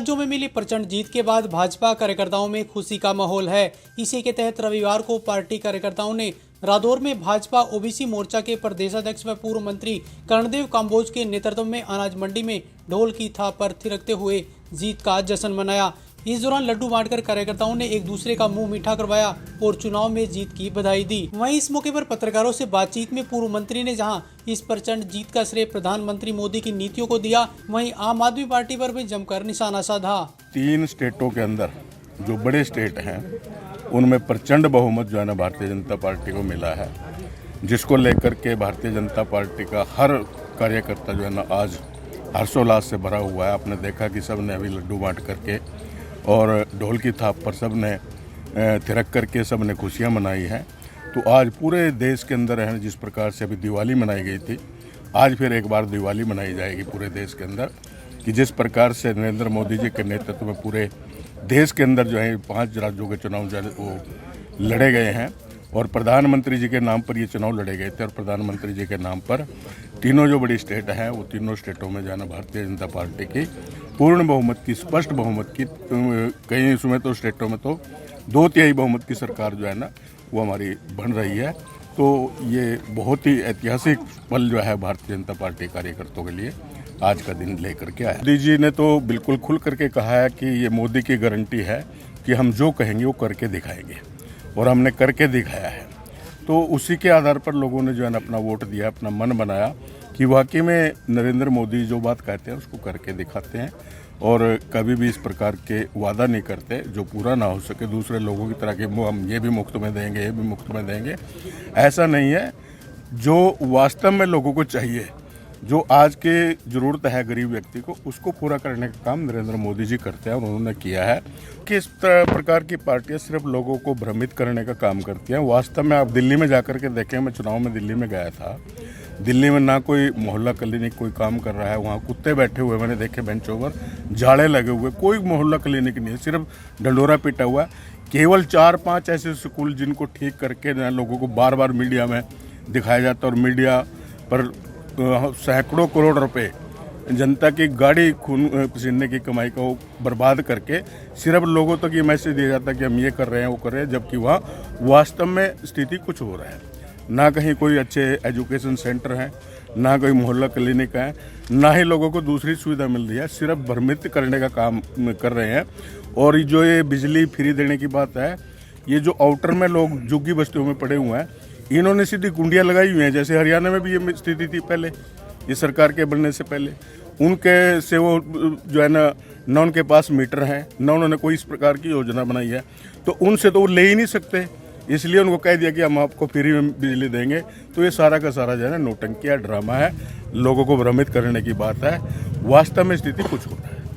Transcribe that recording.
राज्यों में मिली प्रचंड जीत के बाद भाजपा कार्यकर्ताओं में खुशी का माहौल है। इसी के तहत रविवार को पार्टी कार्यकर्ताओं ने रादौर में भाजपा ओबीसी मोर्चा के प्रदेशाध्यक्ष व पूर्व मंत्री कर्णदेव काम्बोज के नेतृत्व में अनाज मंडी में ढोल की थाप पर थिरकते हुए जीत का जश्न मनाया। इस दौरान लड्डू बांटकर कार्यकर्ताओं ने एक दूसरे का मुंह मीठा करवाया और चुनाव में जीत की बधाई दी। वहीं इस मौके पर पत्रकारों से बातचीत में पूर्व मंत्री ने जहां इस प्रचंड जीत का श्रेय प्रधानमंत्री मोदी की नीतियों को दिया, वहीं आम आदमी पार्टी पर भी जमकर निशाना साधा। 3 स्टेटों के अंदर जो बड़े स्टेट हैं उनमें प्रचंड बहुमत जो है ना भारतीय जनता पार्टी को मिला है, जिसको लेकर के भारतीय जनता पार्टी का हर कार्यकर्ता जो है ना आज हर्षोल्लास से भरा हुआ है। आपने देखा कि सब ने अभी लड्डू बांट करके और ढोल की थाप पर सब ने थिरक करके सब ने खुशियाँ मनाई हैं। तो आज पूरे देश के अंदर है जिस प्रकार से अभी दिवाली मनाई गई थी, आज फिर एक बार दिवाली मनाई जाएगी पूरे देश के अंदर, कि जिस प्रकार से नरेंद्र मोदी जी के नेतृत्व में पूरे देश के अंदर जो है 5 राज्यों के चुनाव जो है वो लड़े गए हैं और प्रधानमंत्री जी के नाम पर ये चुनाव लड़े गए थे। और प्रधानमंत्री जी के नाम पर तीनों जो बड़ी स्टेट हैं वो तीनों स्टेटों में जो है ना भारतीय जनता पार्टी की पूर्ण बहुमत की, स्पष्ट बहुमत की, कई इसमें तो स्टेटों में तो 2/3 बहुमत की सरकार जो है ना वो हमारी बन रही है। तो ये बहुत ही ऐतिहासिक पल जो है भारतीय जनता पार्टी कार्यकर्ताओं के लिए आज का दिन लेकर के आया। मोदी जी ने तो बिल्कुल खुल करके कहा है कि ये मोदी की गारंटी है कि हम जो कहेंगे वो करके दिखाएंगे, और हमने करके दिखाया है। तो उसी के आधार पर लोगों ने जो है ना अपना वोट दिया, अपना मन बनाया कि वाकई में नरेंद्र मोदी जो बात कहते हैं उसको करके दिखाते हैं और कभी भी इस प्रकार के वादा नहीं करते जो पूरा ना हो सके। दूसरे लोगों की तरह के हम ये भी मुफ्त में देंगे, ये भी मुफ्त में देंगे, ऐसा नहीं है। जो वास्तव में लोगों को चाहिए, जो आज के ज़रूरत है गरीब व्यक्ति को, उसको पूरा करने का काम नरेंद्र मोदी जी करते हैं और उन्होंने किया है। कि इस प्रकार की पार्टियां सिर्फ लोगों को भ्रमित करने का काम करती हैं। वास्तव में आप दिल्ली में जाकर के देखें, मैं चुनाव में दिल्ली में गया था, दिल्ली में ना कोई मोहल्ला क्लिनिक कोई काम कर रहा है, वहाँ कुत्ते बैठे हुए मैंने देखे बेंचों पर, झाड़े लगे हुए, कोई मोहल्ला क्लिनिक नहीं है, सिर्फ ढंडोरा पीटा हुआ है। केवल 4-5 ऐसे स्कूल जिनको ठीक करके लोगों को बार बार मीडिया में दिखाया जाता है और मीडिया पर सैकड़ों करोड़ रुपए जनता की गाड़ी खून पसीने की कमाई को बर्बाद करके सिर्फ लोगों तक ये मैसेज दिया जाता है कि हम ये कर रहे हैं, वो कर रहे हैं, जबकि वहाँ वास्तव में स्थिति कुछ हो रहा है। ना कहीं कोई अच्छे एजुकेशन सेंटर हैं, ना कोई मोहल्ला क्लिनिक है, ना ही लोगों को दूसरी सुविधा मिल रही है, सिर्फ भ्रमित करने का काम कर रहे हैं। और जो ये बिजली फ्री देने की बात है, ये जो आउटर में लोग झुग्गी बस्तियों में पड़े हुए हैं, इन्होंने सीधी कुंडियाँ लगाई हुई हैं। जैसे हरियाणा में भी ये स्थिति थी पहले, ये सरकार के बनने से पहले, उनके से वो जो है ना उनके पास मीटर हैं, ना उन्होंने कोई इस प्रकार की योजना बनाई है, तो उनसे तो वो ले ही नहीं सकते, इसलिए उनको कह दिया कि हम आपको फ्री में बिजली देंगे। तो ये सारा का सारा जो है ना नौटंकी है, ड्रामा है, लोगों को भ्रमित करने की बात है। वास्तव में स्थिति कुछ होता है।